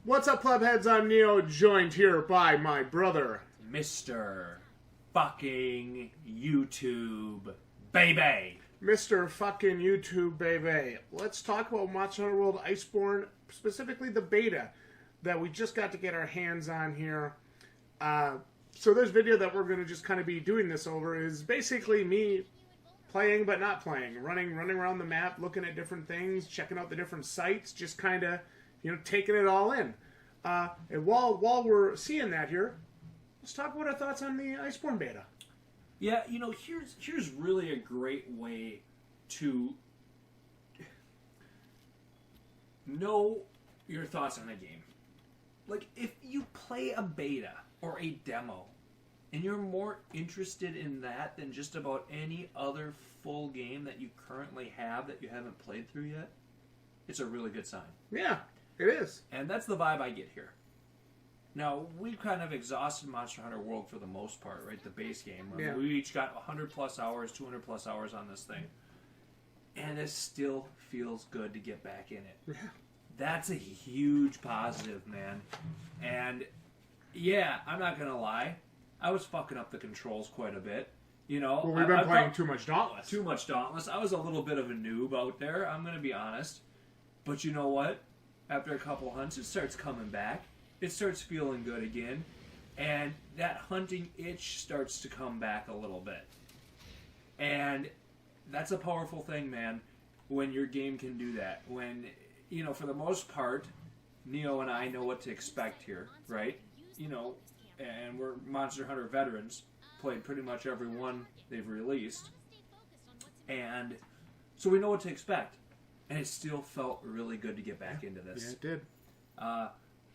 What's up, Plebheads? I'm Neo, joined here by my brother, Mr. fucking YouTube baby. Mr. fucking YouTube baby. Let's talk about Monster Hunter World Iceborne, specifically the beta that we just got to get our hands on here. So this video that we're going to just kind of be doing this over is basically me playing but not playing, running around the map, looking at different things, checking out the different sites, just kind of, taking it all in. And while we're seeing that here, let's talk about our thoughts on the Iceborne beta. Yeah, here's really a great way to know your thoughts on a game. Like, if you play a beta or a demo, and you're more interested in that than just about any other full game that you currently have that you haven't played through yet, it's a really good sign. Yeah, it is. And that's the vibe I get here. Now, we've kind of exhausted Monster Hunter World for the most part, right? The base game. Yeah. We each got 100 plus hours, 200 plus hours on this thing. And it still feels good to get back in it. Yeah. That's a huge positive, man. And, I'm not going to lie. I was fucking up the controls quite a bit. Well, we've been playing too much Dauntless. Too much Dauntless. I was a little bit of a noob out there, I'm going to be honest. But you know what? After a couple hunts, it starts coming back. It starts feeling good again. And that hunting itch starts to come back a little bit. And that's a powerful thing, man, when your game can do that. When, for the most part, Neo and I know what to expect here, right? And we're Monster Hunter veterans, played pretty much every one they've released. And so we know what to expect. And it still felt really good to get back into this. Yeah, it did.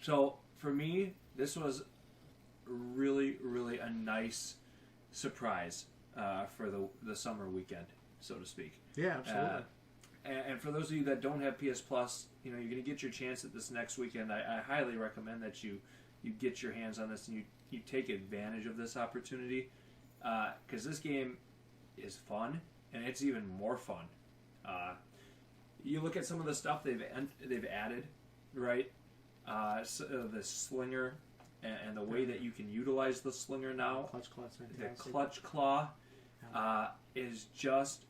So for me, this was really, really a nice surprise for the summer weekend, so to speak. Yeah, absolutely. And for those of you that don't have PS Plus, you're going to get your chance at this next weekend. I highly recommend that you get your hands on this and you take advantage of this opportunity, because this game is fun, and it's even more fun. You look at some of the stuff they've added, right? The slinger and the way that you can utilize the slinger now. Clutch Claw's fantastic. The Clutch Claw is just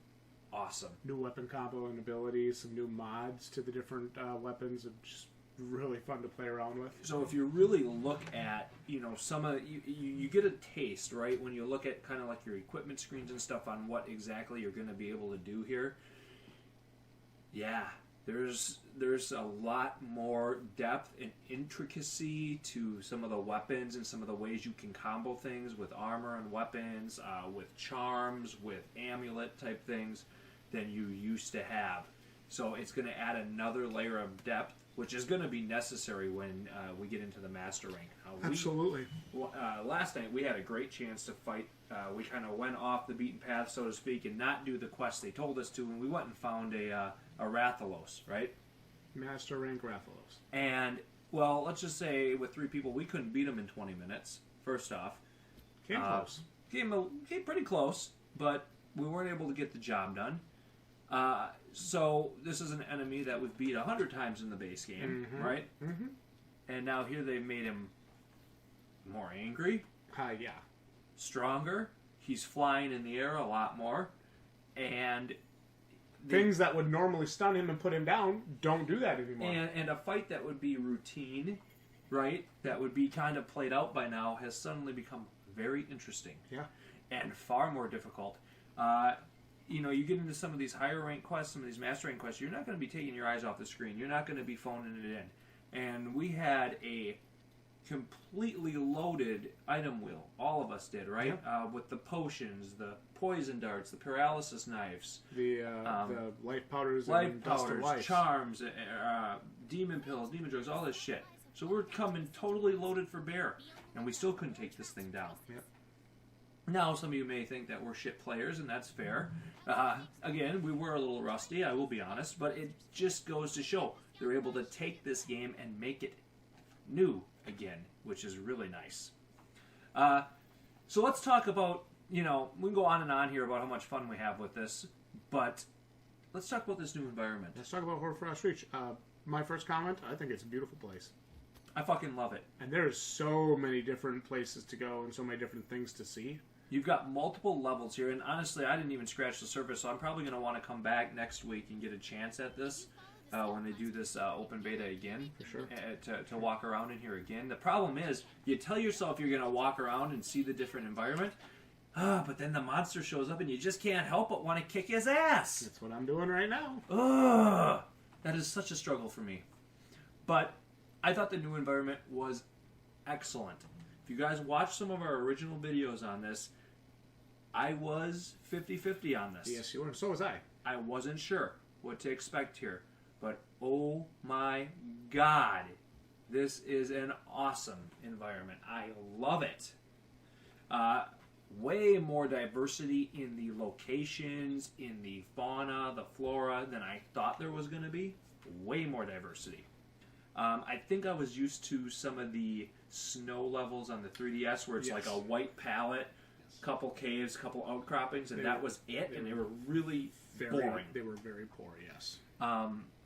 awesome. New weapon combo and abilities, some new mods to the different weapons, are just really fun to play around with. So if you really look at, some of you get a taste, right, when you look at kind of like your equipment screens and stuff on what exactly you're going to be able to do here. Yeah, there's a lot more depth and intricacy to some of the weapons and some of the ways you can combo things with armor and weapons, with charms, with amulet type things than you used to have. So it's going to add another layer of depth, which is going to be necessary when we get into the Master Rank. Absolutely. Last night we had a great chance to fight. We kind of went off the beaten path, so to speak, and not do the quest they told us to, and we went and found a Rathalos, right? Master Rank Rathalos. And, well, let's just say with 3 people, we couldn't beat them in 20 minutes, first off. Came close. Came pretty close, but we weren't able to get the job done. So this is an enemy that we've beat 100 times in the base game, right? Mm-hmm. And now here they've made him more angry. Yeah. Stronger. He's flying in the air a lot more. And things that would normally stun him and put him down don't do that anymore. And a fight that would be routine, right? That would be kind of played out by now has suddenly become very interesting. Yeah. And far more difficult. You get into some of these higher rank quests, some of these master rank quests, you're not going to be taking your eyes off the screen. You're not going to be phoning it in. And we had a completely loaded item wheel. All of us did, right? Yeah. With the potions, the poison darts, the paralysis knives, the life powders, and dust of life. Charms, demon pills, demon drugs, all this shit. So we're coming totally loaded for bear, and we still couldn't take this thing down. Yep. Now, some of you may think that we're shit players, and that's fair. Again, we were a little rusty, I will be honest, but it just goes to show they're able to take this game and make it new again, which is really nice. So let's talk about, we can go on and on here about how much fun we have with this, but let's talk about this new environment. Let's talk about Hoarfrost Reach. My first comment, I think it's a beautiful place. I fucking love it. And there's so many different places to go and so many different things to see. You've got multiple levels here, and honestly, I didn't even scratch the surface, so I'm probably going to want to come back next week and get a chance at this when they do this open beta again. For sure. To walk around in here again. The problem is, you tell yourself you're going to walk around and see the different environment, but then the monster shows up and you just can't help but want to kick his ass. That's what I'm doing right now. Ugh, that is such a struggle for me. But I thought the new environment was excellent. If you guys watch some of our original videos on this, I was 50-50 on this. Yes, you were. So was I. I wasn't sure what to expect here. But oh my god, this is an awesome environment. I love it. Way more diversity in the locations, in the fauna, the flora than I thought there was going to be. Way more diversity. I think I was used to some of the snow levels on the 3DS where it's like a white palette, couple caves, couple outcroppings, and that was it. And they were really boring. They were very poor, yes.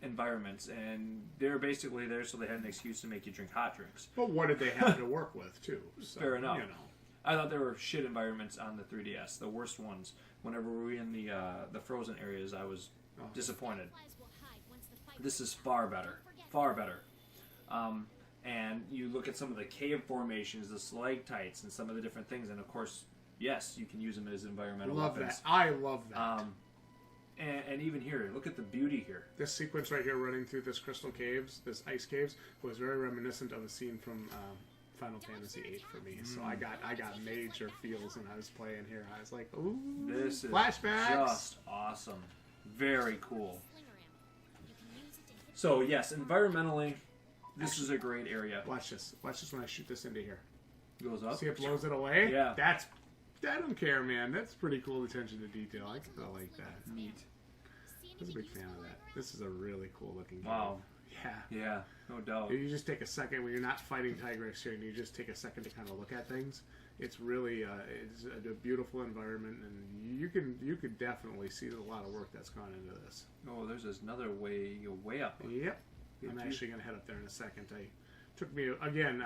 Environments, and they were basically there so they had an excuse to make you drink hot drinks. But what did they have to work with, too? So, Fair enough. You know. I thought there were shit environments on the 3DS, the worst ones. Whenever we were in the frozen areas, I was disappointed. This is far better. Far better. And you look at some of the cave formations, the stalactites, and some of the different things, and of course, yes, you can use them as environmental weapons. I love that. And even here, look at the beauty here. This sequence right here running through this crystal caves, this ice caves, was very reminiscent of a scene from Final Fantasy VIII for me. So I got major feels when I was playing here. I was like, ooh, this is flashbacks. Just awesome. Very cool. So yes, environmentally, this is a great area. Watch this. Watch this when I shoot this into here. Goes up. See, it blows it away? Yeah. I don't care, man. That's pretty cool attention to detail. I kind of like that. Neat. I was a big fan of that. This is a really cool looking game. Wow. Yeah. Yeah, no doubt. You just take a second when you're not fighting Tigrex here, and you just take a second to kind of look at things. It's really it's a beautiful environment, and you could definitely see a lot of work that's gone into this. Oh, there's another way up. Yep. I'm actually going to head up there in a second. Took me again.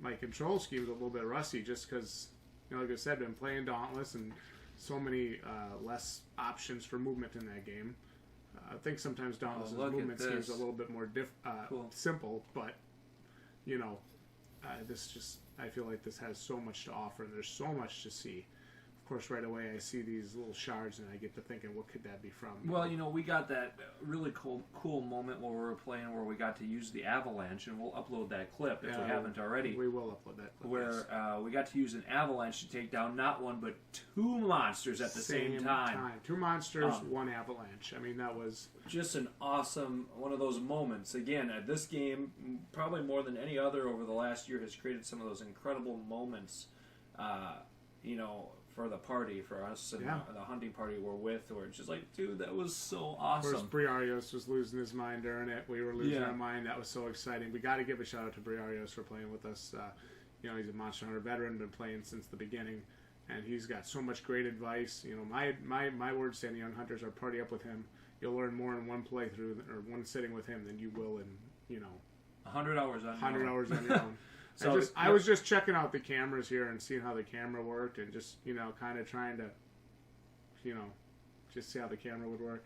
My control scheme is a little bit rusty, just because, like I said, I've been playing Dauntless and so many less options for movement in that game. I think sometimes Dauntless' movement seems a little bit more simple, but this just, I feel like this has so much to offer, and there's so much to see. Of course, right away I see these little shards, and I get to thinking, what could that be from? Well, we got that really cool moment where we were playing where we got to use the avalanche, and we'll upload that clip if we haven't already. We will upload that clip. Where we got to use an avalanche to take down not one, but two monsters at the same time. Two monsters, one avalanche. I mean, that was just an awesome one of those moments. Again, this game, probably more than any other over the last year, has created some of those incredible moments, for the party, for us, and the hunting party we're with, where it's just like, dude, that was so awesome. Of course, Briarios was losing his mind during it. We were losing our mind. That was so exciting. We got to give a shout out to Briarios for playing with us. He's a Monster Hunter veteran, been playing since the beginning, and he's got so much great advice. My words to any young hunters are party up with him. You'll learn more in one playthrough or one sitting with him than you will in 100 hours on 100 hours on your own. So I was just checking out the cameras here and seeing how the camera worked, and just kind of trying to just see how the camera would work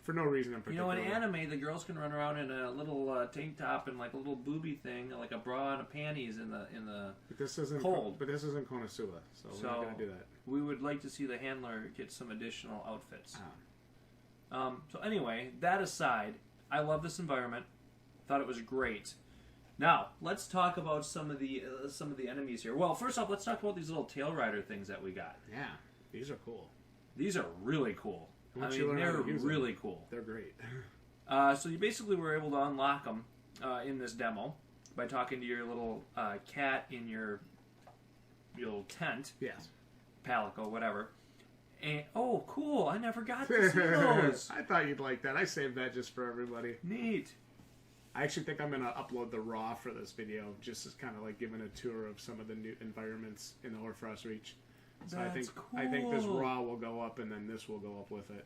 for no reason in particular. In anime, the girls can run around in a little tank top and like a little booby thing, like a bra and a panties in the but this isn't cold. But this isn't Konosuba, so we're not going to do that. We would like to see the handler get some additional outfits. So anyway, that aside, I love this environment. Thought it was great. Now, let's talk about some of the enemies here. Well, first off, let's talk about these little tail rider things that we got. Yeah, these are cool. These are really cool. They're really cool. They're great. So you basically were able to unlock them in this demo by talking to your little cat in your little tent. Yes. Palico, whatever. And, oh, cool. I never got to see those. I thought you'd like that. I saved that just for everybody. Neat. I actually think I'm going to upload the raw for this video, just as kind of like giving a tour of some of the new environments in the Hoarfrost Reach. So That's cool. I think this raw will go up, and then this will go up with it.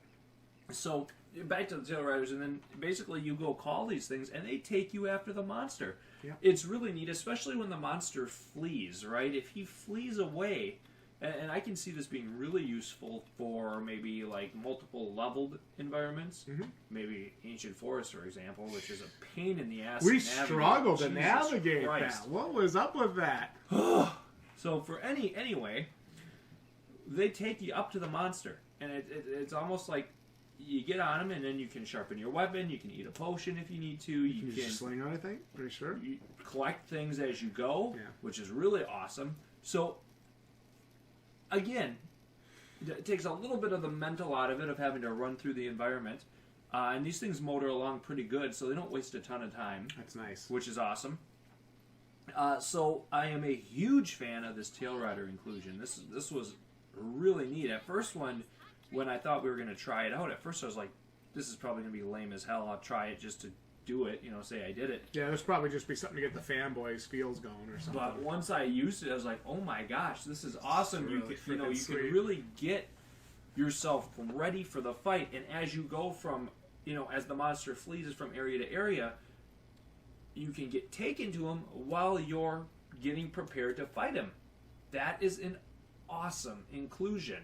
So back to the tail riders, and then basically you go call these things, and they take you after the monster. Yeah. It's really neat, especially when the monster flees. Right, if he flees away, and I can see this being really useful for maybe like multiple leveled environments. Mm-hmm. Maybe Ancient Forest, for example, which is a pain in the ass. We to navigate. struggled to Jesus navigate Christ. that. What was up with that? So for anyway, they take you up to the monster, and it's almost like you get on him, and then you can sharpen your weapon. You can eat a potion if you need to. You Can you sling on, I think? Pretty sure. you collect things as you go, Yeah. which is really awesome. So again, it takes a little bit of the mental out of it of having to run through the environment, and these things motor along pretty good, so they don't waste a ton of time. That's nice. Which is awesome. So I am a huge fan of this Tail Rider inclusion. This was really neat. At first, when I thought we were going to try it out, at first I was like, this is probably going to be lame as hell. I'll try it just to do it, say I did it. Yeah, this probably just be something to get the fanboys feels going or something. But once I used it, I was like, oh my gosh, this is awesome. It's really You freaking can sweet. really get yourself ready for the fight. And as you go from, as the monster flees from area to area, you can get taken to him while you're getting prepared to fight him. That is an awesome inclusion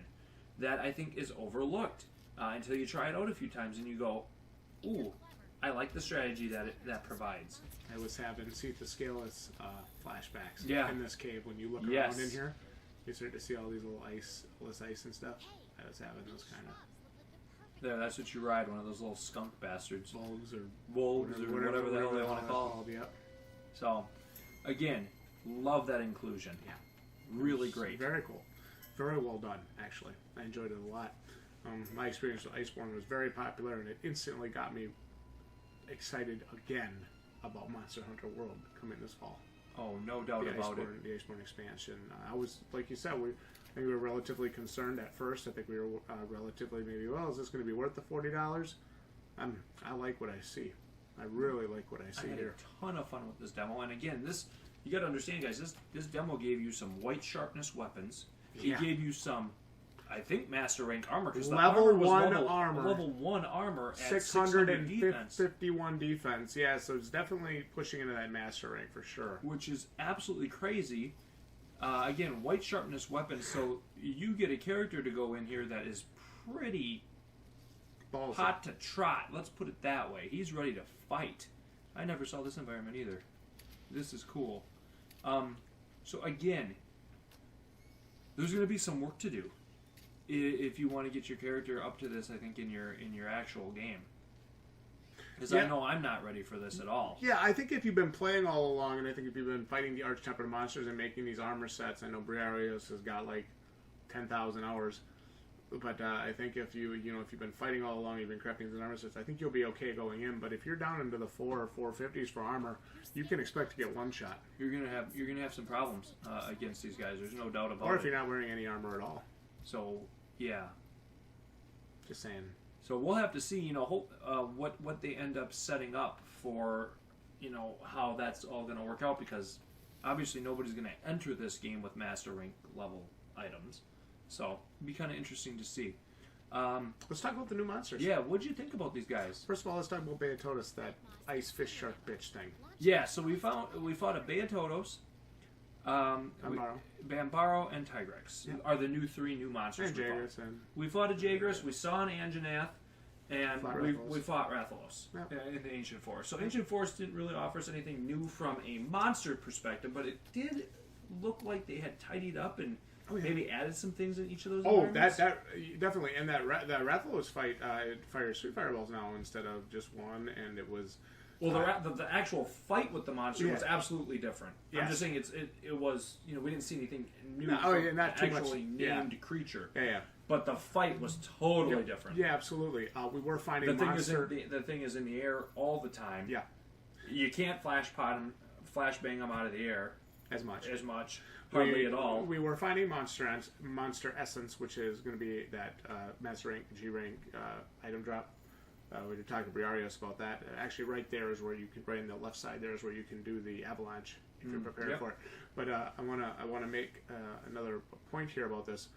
that I think is overlooked until you try it out a few times and you go, ooh, I like the strategy that provides. I was having Seath the Scaleless flashbacks Yeah. in this cave. When you look Yes. around in here, you start to see all these little ice and stuff. I was having those kind of There, that's what you ride, one of those little skunk bastards. bulbs or Wolves or whatever the hell they want to call them. Yep. So, again, love that inclusion. Yeah. Really great. Very cool. Very well done, actually. I enjoyed it a lot. My experience with Iceborne was very popular, and it instantly got me excited again about Monster Hunter World coming this fall. Oh, no doubt about it. The Iceborne expansion. I was, like you said, I think we were relatively concerned at first. I think we were relatively maybe, well, is this going to be worth the $40? I like what I see. I really like what I see I had here. a ton of fun with this demo, and again, you got to understand, guys. This demo gave you some white sharpness weapons. It gave you some, I think, master rank armor because Level 1 level armor. armor at 600 defense, 651 defense. Yeah, so it's definitely pushing into that master rank for sure. which is absolutely crazy. Again, white sharpness weapons, so you get a character to go in here that is pretty Ballsy. hot to trot. Let's put it that way. He's ready to fight. I never saw this environment either. This is cool. So again, there's going to be some work to do if you want to get your character up to this. I think in your actual game, because I know I'm not ready for this at all. Yeah, I think if you've been playing all along, and I think if you've been fighting the Arch-Tempered monsters and making these armor sets, I know Briareos has got like 10,000 hours. But I think if you've been fighting all along, you've been crafting these armor sets, I think you'll be okay going in. But if you're down into the 4 or 450s for armor, you can expect to get one shot. You're gonna have some problems against these guys. There's no doubt about it. Or if you're not wearing any armor at all. So yeah. Just saying. So we'll have to see, what they end up setting up for, how that's all going to work out, because obviously nobody's going to enter this game with master rank level items. So it'll be kind of interesting to see. Let's talk about the new monsters. Yeah, what'd you think about these guys? First of all, let's talk about Beatotus, that ice fish shark bitch thing. Yeah, so we fought a Beatotos, Bambaro, and Tigrex are the three new monsters. And Jaegers and We fought a Jaegers, we saw an Anjanath, and Rathalos. we fought Rathalos Yep. in the Ancient Forest. So Ancient Forest didn't really offer us anything new from a monster perspective, but it did look like they had tidied up and maybe added some things in each of those environments. that definitely. And that Rathalos fight, it fires 3 fireballs now instead of just 1, and it was... Well, the actual fight with the monster was absolutely different. Yes. I'm just saying it was, we didn't see anything new No, from not too much. actually named creature. Yeah. But the fight was totally different. Yeah, absolutely. We were finding The monster... thing is in the air all the time. Yeah. You can't flashbang them out of the air As much. Hardly at all. We were finding monster essence, which is going to be that master rank, G rank item drop. We were talking to Briareos about that. Actually, right there is where you can. Right in the left side there is where you can do the avalanche if you're prepared for it. But I want to make another point here about this.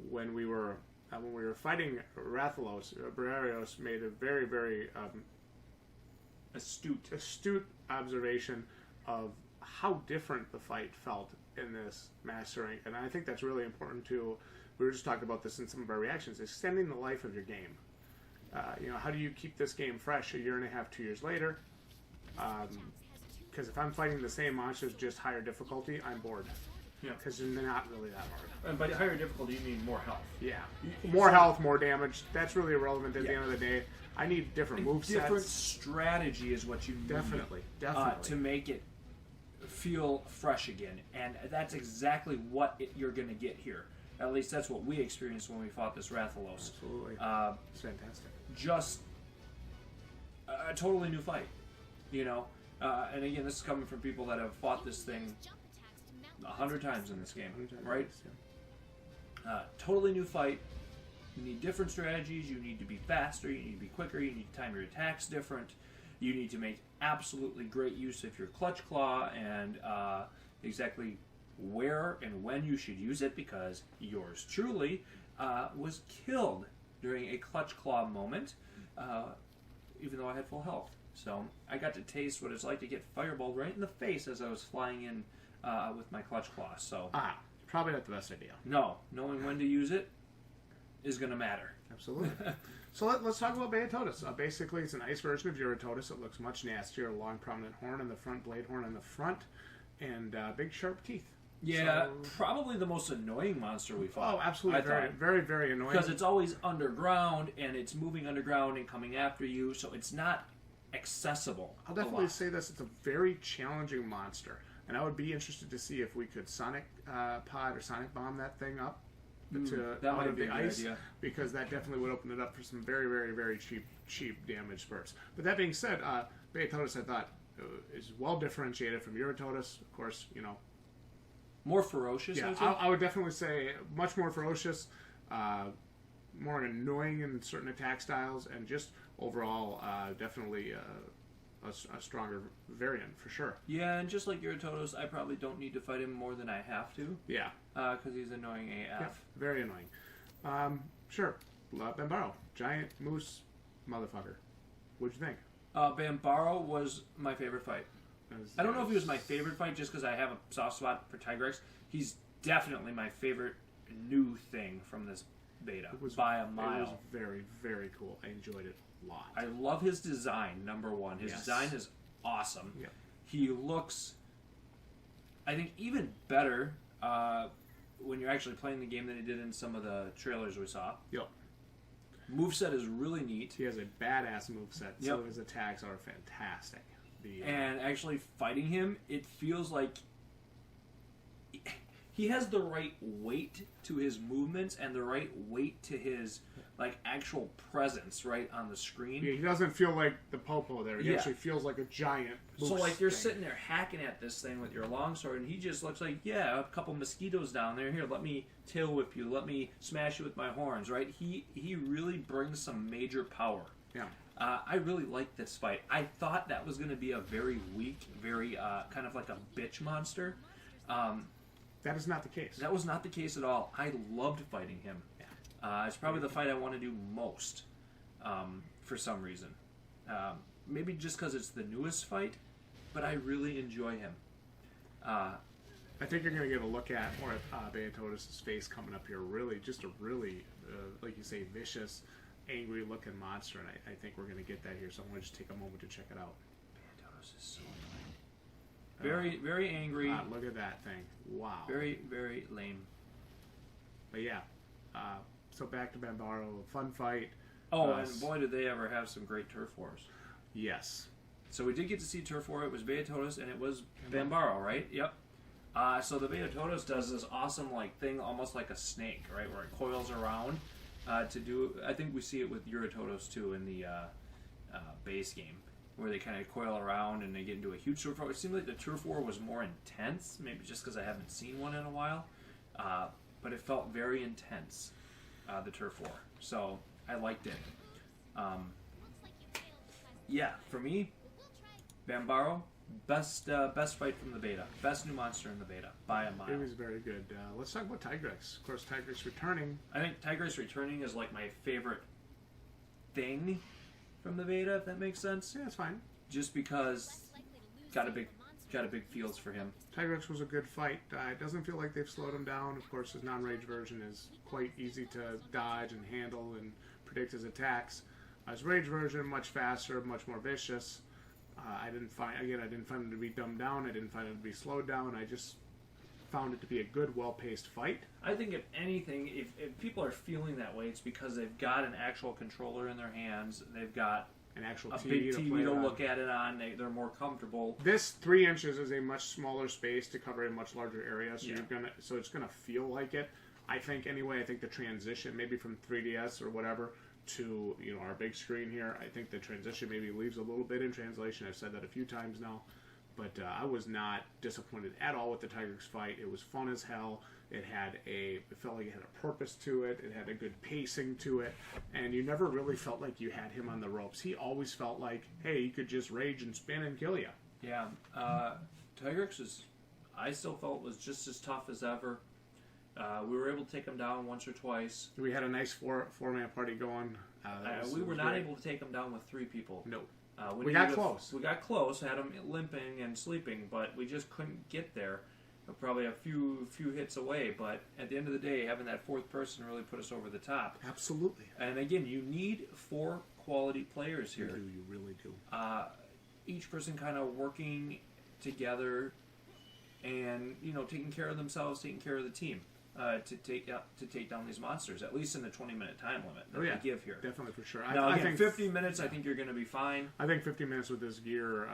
When we were when we were fighting Rathalos, Bararios made a very, very astute observation of how different the fight felt in this mastering, and I think that's really important too. We were just talking about this in some of our reactions, extending the life of your game. How do you keep this game fresh a year and a half, 2 years later? Because if I'm fighting the same monsters, just higher difficulty, I'm bored. Yeah. Because they're not really that hard. And by higher difficulty, you mean more health. Yeah. More health, more damage. That's really irrelevant at the end of the day. I need different movesets. Different strategy is what you need. Definitely. To make it feel fresh again. And that's exactly what you're going to get here. At least that's what we experienced when we fought this Rathalos. Absolutely. It's fantastic. Just a totally new fight. And again, this is coming from people that have fought this thing 100 times in this game, right? Yeah. Totally new fight. You need different strategies. You need to be faster. You need to be quicker. You need to time your attacks different. You need to make absolutely great use of your Clutch Claw and exactly where and when you should use it, because yours truly was killed during a Clutch Claw moment, even though I had full health. So I got to taste what it's like to get fireballed right in the face as I was flying in with my Clutch Claw. So probably not the best idea. No, knowing when to use it is going to matter. Absolutely. So let's talk about Beatotus. Basically, it's an ice version of Eurototus. It looks much nastier. A long, prominent horn in the front, blade horn in the front, and big, sharp teeth. Yeah, probably the most annoying monster we fought. Oh, absolutely. Very, very annoying. Because it's always underground, and it's moving underground and coming after you, so it's not accessible. I'll definitely say this. It's a very challenging monster. And I would be interested to see if we could Sonic Pod or Sonic Bomb that thing up out of the ice, because that definitely would open it up for some very, very, very cheap damage spurts. But that being said, Beatotus, I thought, is well differentiated from Eurototus. Of course, more ferocious. Yeah, I would definitely say much more ferocious, more annoying in certain attack styles, and just overall, definitely a stronger variant for sure. Yeah, and just like Eurototus, I probably don't need to fight him more than I have to. Yeah, because he's annoying AF. Yeah, very annoying. Sure, Bambaro, giant moose motherfucker. What'd you think? Bambaro was my favorite fight. I don't know if he was my favorite fight just because I have a soft spot for Tigrex. He's definitely my favorite new thing from this beta by a mile. It was very, very cool. I enjoyed it a lot. I love his design, number one. His design is awesome. Yep. He looks, I think, even better when you're actually playing the game than he did in some of the trailers we saw. Yep. Moveset is really neat. He has a badass moveset. Some of his attacks are fantastic. And actually fighting him, it feels like he has the right weight to his movements and the right weight to his actual presence right on the screen. Yeah, he doesn't feel like the Popo there. He actually feels like a giant. So you're sitting there hacking at this thing with your longsword, and he just looks like, a couple mosquitoes down there. Here, let me tail whip you. Let me smash you with my horns. Right? He really brings some major power. Yeah. I really liked this fight. I thought that was going to be a very weak, very kind of like a bitch monster. That is not the case. That was not the case at all. I loved fighting him. Yeah. It's probably the fight I want to do most for some reason. Maybe just because it's the newest fight, but I really enjoy him. I think you're going to get a look at more at Beatotus' face coming up here. Really, just a really, like you say, vicious, angry looking monster, and I think we're going to get that here, so I'm going to just take a moment to check it out. Beatotus is so annoying. Very angry. God, look at that thing. Wow. Very, very lame. But yeah, so back to Bambaro, fun fight. Oh, and boy, did they ever have some great turf wars. Yes. So we did get to see turf war. It was Beatotus and it was Bambaro, right? Yep. So the Beatotus does this awesome thing, almost like a snake, right, where it coils around. To do, I think we see it with Eurototus too in the base game, where they kind of coil around and they get into a huge turf war. It seemed like the turf war was more intense, maybe just because I haven't seen one in a while, but it felt very intense, the turf war. So I liked it. Yeah, for me, Bambaro, Best fight from the beta. Best new monster in the beta by a mile. It was very good. Let's talk about Tigrex. Of course, Tigrex returning. I think Tigrex returning is like my favorite thing from the beta, if that makes sense. Yeah, it's fine. Just because got a big feels for him. Tigrex was a good fight. It doesn't feel like they've slowed him down. Of course, his non-rage version is quite easy to dodge and handle and predict his attacks. His rage version, much faster, much more vicious. I didn't find him to be dumbed down. I didn't find him to be slowed down. I just found it to be a good, well-paced fight. I think if anything, if people are feeling that way, it's because they've got an actual controller in their hands. They've got An actual a TV big TV to on. look at it on. They're more comfortable. This 3 inches is a much smaller space to cover a much larger area, so Yeah. it's gonna feel like it. I think anyway. I think the transition, maybe from 3DS or whatever to our big screen here, I think the transition maybe leaves a little bit in translation. I've said that a few times now, but I was not disappointed at all with the Tigrex fight. It was fun as hell. It felt like it had a purpose to it. It had a good pacing to it, and you never really felt like you had him on the ropes. He always felt like, hey, he could just rage and spin and kill you. Yeah, Tigrex I still felt was just as tough as ever. We were able to take him down once or twice. We had a nice four-man party going. We were not able to take him down with 3 people. No. We got close. We got close, had him limping and sleeping, but we just couldn't get there. We're probably a few hits away, but at the end of the day, having that 4th person really put us over the top. Absolutely. And again, you need 4 quality players here. You really do. Each person kind of working together and taking care of themselves, taking care of the team. To take down these monsters, at least in the 20-minute time limit that they give here. Definitely, for sure. Now, again, 15 minutes, I think you're going to be fine. I think 15 minutes with this gear,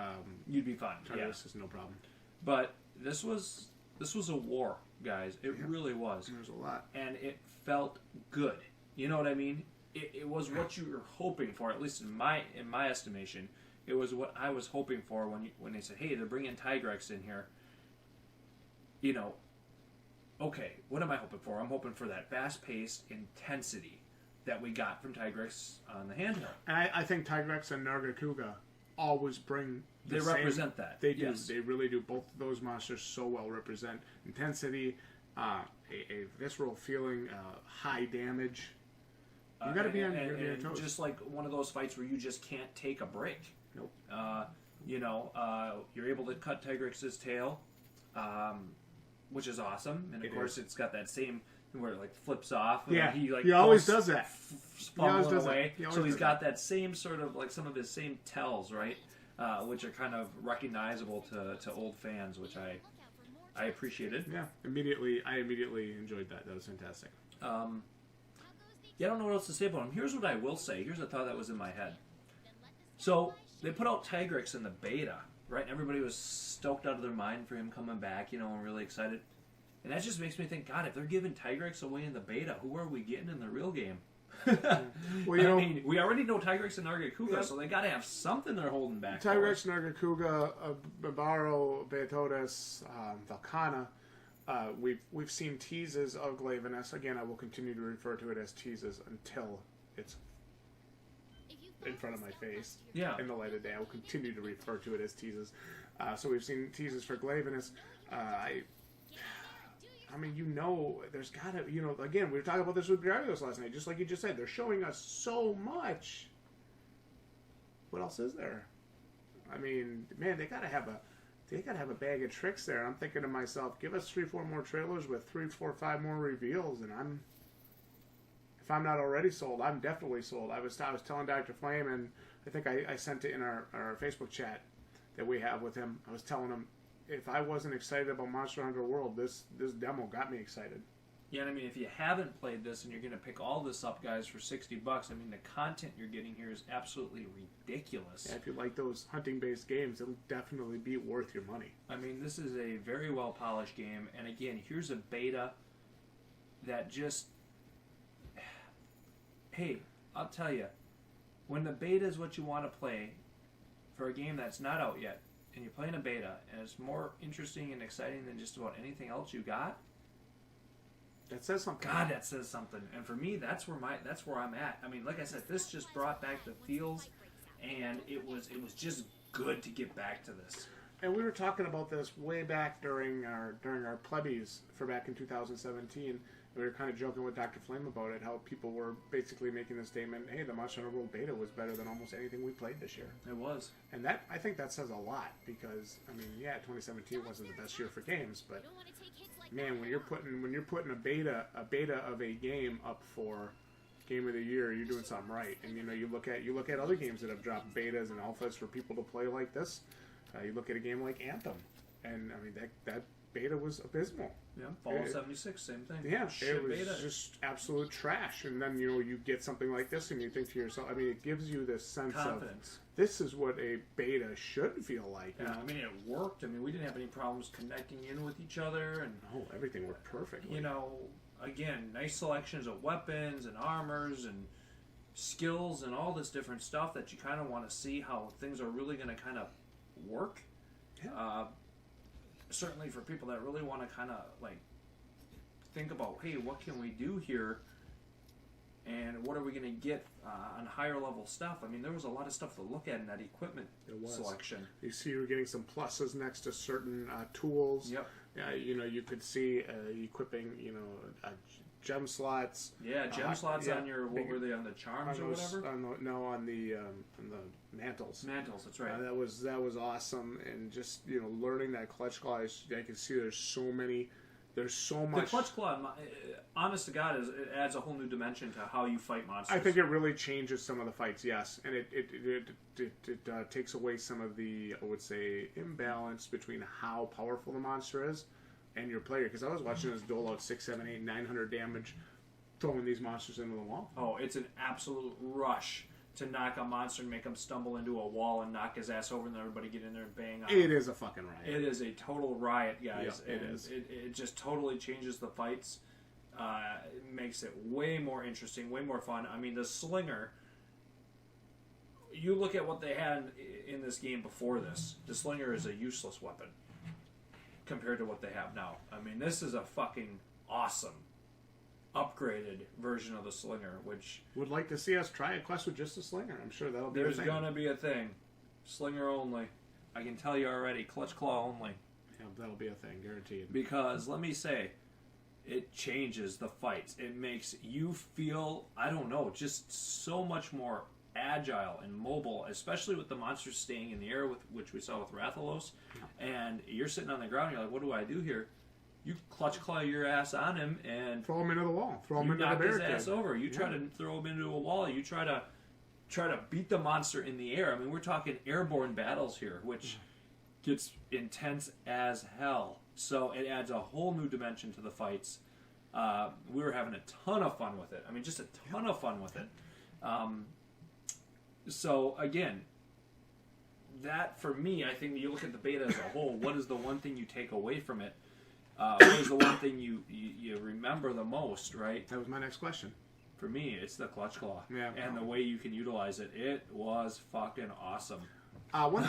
you'd be fine. This is no problem. But this was a war, guys. It really was. There's a lot, and it felt good. You know what I mean? It was what you were hoping for, at least in my estimation. It was what I was hoping for when they said, "Hey, they're bringing Tigrex in here." Okay, what am I hoping for? I'm hoping for that fast-paced intensity that we got from Tigrex on the handheld. And I think Tigrex and Nargacuga always bring They represent that. They do. Yes. They really do. Both of those monsters so well represent intensity, a visceral feeling, high damage. You got to be on your toes. Just like one of those fights where you just can't take a break. Nope. You're able to cut Tigrex's tail. Which is awesome, and of course it's got that same where it flips off. Yeah, he always does that. Fumbling away. So he's got that same sort of some of his same tells, right? Which are kind of recognizable to old fans, which I appreciated. Yeah, I immediately enjoyed that. That was fantastic. I don't know what else to say about him. Here's what I will say. Here's a thought that was in my head. So they put out Tigrex in the beta. Right, and everybody was stoked out of their mind for him coming back, and really excited. And that just makes me think, God, if they're giving Tigrex away in the beta, who are we getting in the real game? Well, we already know Tigrex and Nargacuga, so they got to have something they're holding back. Tigrex, Nargacuga, Barbaro, Beatodes, Valkana. We've seen teases of Glavenus. Again, I will continue to refer to it as teases until it's in front of my face. Yeah. In the light of day, I will continue to refer to it as teases. So we've seen teases for Glavenus. I mean, there's gotta, again, we were talking about this with Gyarados last night, just like you just said, they're showing us so much. What else is there? I mean, man, they gotta have a bag of tricks there. I'm thinking to myself, give us 3-4 more trailers with 3, 4, 5 more reveals, and if I'm not already sold, I'm definitely sold. I was telling Dr. Flame, and I think I sent it in our Facebook chat that we have with him. I was telling him, if I wasn't excited about Monster Hunter World, this demo got me excited. Yeah, and I mean, if you haven't played this and you're going to pick all this up, guys, for $60, I mean, the content you're getting here is absolutely ridiculous. Yeah, if you like those hunting-based games, it'll definitely be worth your money. I mean, this is a very well-polished game, and again, here's a beta that just... Hey, I'll tell you, when the beta is what you want to play for a game that's not out yet, and you're playing a beta, and it's more interesting and exciting than just about anything else you got, that says something. God, that says something. And for me, that's where I'm at. I mean, like I said, this just brought back the feels, and it was just good to get back to this. And we were talking about this way back during our Plebs for back in 2017. We were kind of joking with Dr. Flame about it, how people were basically making the statement, hey, the Monster Hunter World Beta was better than almost anything we played this year. It was. And that, I think that says a lot, because, I mean, yeah, 2017 wasn't the best year for games, but, man, when you're putting a beta of a game up for Game of the Year, you're doing something right. And, you know, you look at other games that have dropped betas and alphas for people to play like this. You look at a game like Anthem, and, I mean, that beta was abysmal. Yeah, Fallout 76, same thing. Yeah, Shit it was beta. just absolute trash. And then, you know, you get something like this and you think to yourself, I mean, it gives you this sense confidence. Of, this is what a beta should feel like. Yeah, I mean, it worked. I mean, we didn't have any problems connecting in with each other. And Everything worked perfectly. You know, again, nice selections of weapons and armors and skills and all this different stuff that you kind of want to see how things are really going to kind of work. Yeah. Certainly for people that really want to kind of like think about, hey, what can we do here, and what are we going to get on higher level stuff? I mean, there was a lot of stuff to look at in that equipment selection. You see, you're getting some pluses next to certain tools. Yep. You know, you could see equipping, you know, gem slots. Yeah, gem slots on your, what were they, on the charms or whatever? On the mantles. Mantles, that's right. That was awesome, and just, you know, learning that clutch claw. I can see there's so much. The clutch claw, honest to God, it adds a whole new dimension to how you fight monsters. I think it really changes some of the fights, yes, and it takes away some of the, I would say, imbalance between how powerful the monster is and your player. Because I was watching this dole out 6, 7, 8, 900 damage, throwing these monsters into the wall. Oh, it's an absolute rush to knock a monster and make him stumble into a wall and knock his ass over, and then everybody get in there and bang on him. It is a fucking riot. It is a total riot, guys. Yep, it is. It just totally changes the fights. It makes it way more interesting, way more fun. I mean, the slinger, you look at what they had in this game before this, the slinger is a useless weapon compared to what they have now. I mean, this is a fucking awesome upgraded version of the slinger, which would like to see us try a quest with just a slinger. I'm sure that'll be there's gonna be a thing. Slinger only. I can tell you already, clutch claw only. Yeah, that'll be a thing, guaranteed. Because let me say, it changes the fights. It makes you feel, I don't know, just so much more agile and mobile, especially with the monsters staying in the air, with which we saw with Rathalos. And you're sitting on the ground, you're like, what do I do here? You clutch claw your ass on him and throw him into the wall. Throw him into the barricade. Knock his ass over. You try to throw him into a wall. You try to beat the monster in the air. I mean, we're talking airborne battles here, which gets intense as hell. So it adds a whole new dimension to the fights. We were having a ton of fun with it. I mean, just a ton of fun with it. So again, that for me, I think you look at the beta as a whole. What is the one thing you take away from it? What is the one thing you remember the most, right? That was my next question. For me, it's the clutch claw. Yeah. And the way you can utilize it. It was fucking awesome. One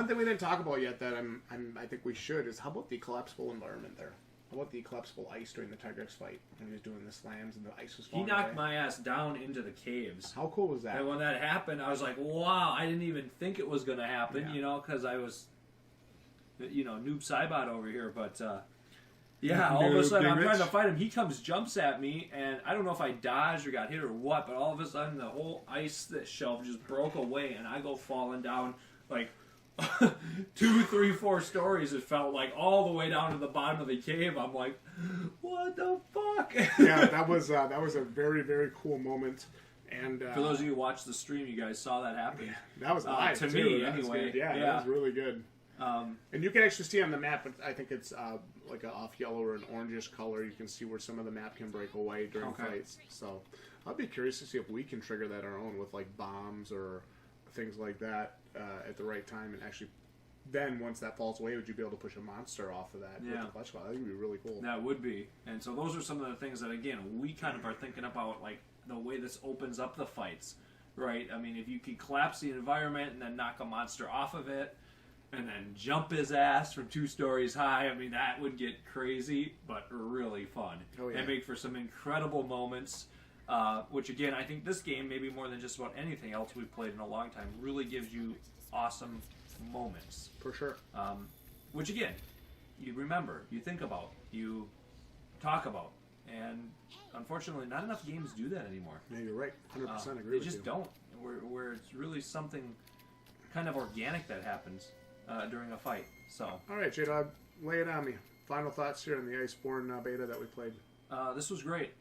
thing we didn't talk about yet that I think we should is, how about the collapsible environment there? How about the collapsible ice during the Tigrex fight when he was doing the slams and the ice was falling He knocked away? my ass down into the caves. How cool was that? And when that happened, I was like, wow, I didn't even think it was going to happen, you know, because I was, you know, noob Cybot over here, but... yeah, all of a sudden I'm trying to fight him. He jumps at me, and I don't know if I dodged or got hit or what, but all of a sudden the whole ice shelf just broke away, and I go falling down like 2, 3, 4 stories. It felt like all the way down to the bottom of the cave. I'm like, what the fuck? Yeah, that was a very, very cool moment. And for those of you who watched the stream, you guys saw that happen. That was live to too. me, That was anyway. good. Yeah, that was really good. And you can actually see on the map, I think it's like an off yellow or an orangish color. You can see where some of the map can break away during fights. So I'll be curious to see if we can trigger that our own with like bombs or things like that at the right time. And actually, then once that falls away, would you be able to push a monster off of that with the clutch claw? That would be really cool. That would be. And so those are some of the things that, again, we kind of are thinking about, like the way this opens up the fights, right? I mean, if you could collapse the environment and then knock a monster off of it, and then jump his ass from 2 stories high. I mean, that would get crazy, but really fun. Oh, yeah. And make for some incredible moments, which, again, I think this game, maybe more than just about anything else we've played in a long time, really gives you awesome moments. For sure. Which again, you remember, you think about, you talk about, and unfortunately, not enough games do that anymore. Yeah, you're right. 100% agree They with just you. don't. Where it's really something kind of organic that happens during a fight. So, All right, Jdog, lay it on me. Final thoughts here on the Iceborne beta that we played. this was great.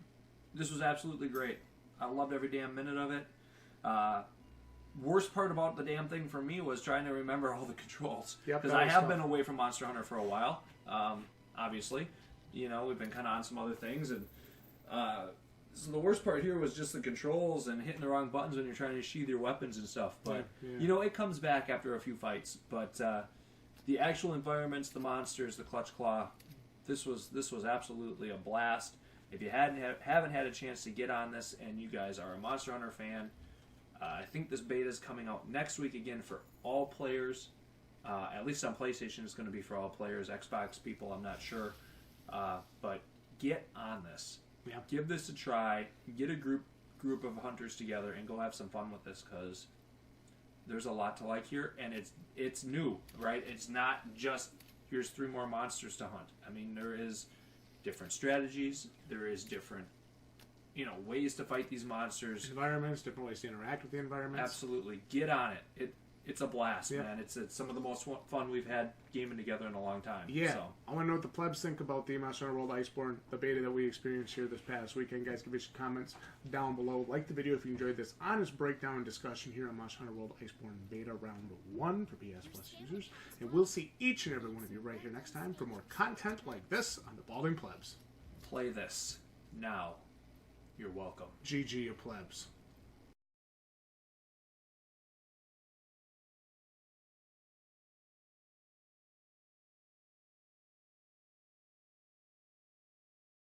This was absolutely great. I loved every damn minute of it. Worst part about the damn thing for me was trying to remember all the controls. Yep, Because that I was have tough. been away from Monster Hunter for a while, obviously. You know, we've been kind of on some other things. And so the worst part here was just the controls and hitting the wrong buttons when you're trying to sheath your weapons and stuff. But, Yeah. you know, it comes back after a few fights. But the actual environments, the monsters, the Clutch Claw, this was absolutely a blast. If you haven't had a chance to get on this and you guys are a Monster Hunter fan, I think this beta is coming out next week again for all players. At least on PlayStation, it's going to be for all players. Xbox people, I'm not sure. But get on this. Yeah. Give this a try. Get a group of hunters together and go have some fun with this, because there's a lot to like here, and it's new, right? It's not just here's 3 more monsters to hunt. I mean, there is different strategies. There is different, ways to fight these monsters. Environments, different ways to interact with the environments. Absolutely, get on it. It's a blast, Yeah. man. It's some of the most fun we've had gaming together in a long time. Yeah. So. I want to know what the plebs think about the Monster Hunter World Iceborne, the beta that we experienced here this past weekend. Guys, give us your comments down below. Like the video if you enjoyed this honest breakdown and discussion here on Monster Hunter World Iceborne Beta Round 1 for PS Plus users. And we'll see each and every one of you right here next time for more content like this on the Balding Plebs. Play this now. You're welcome. GG, you plebs.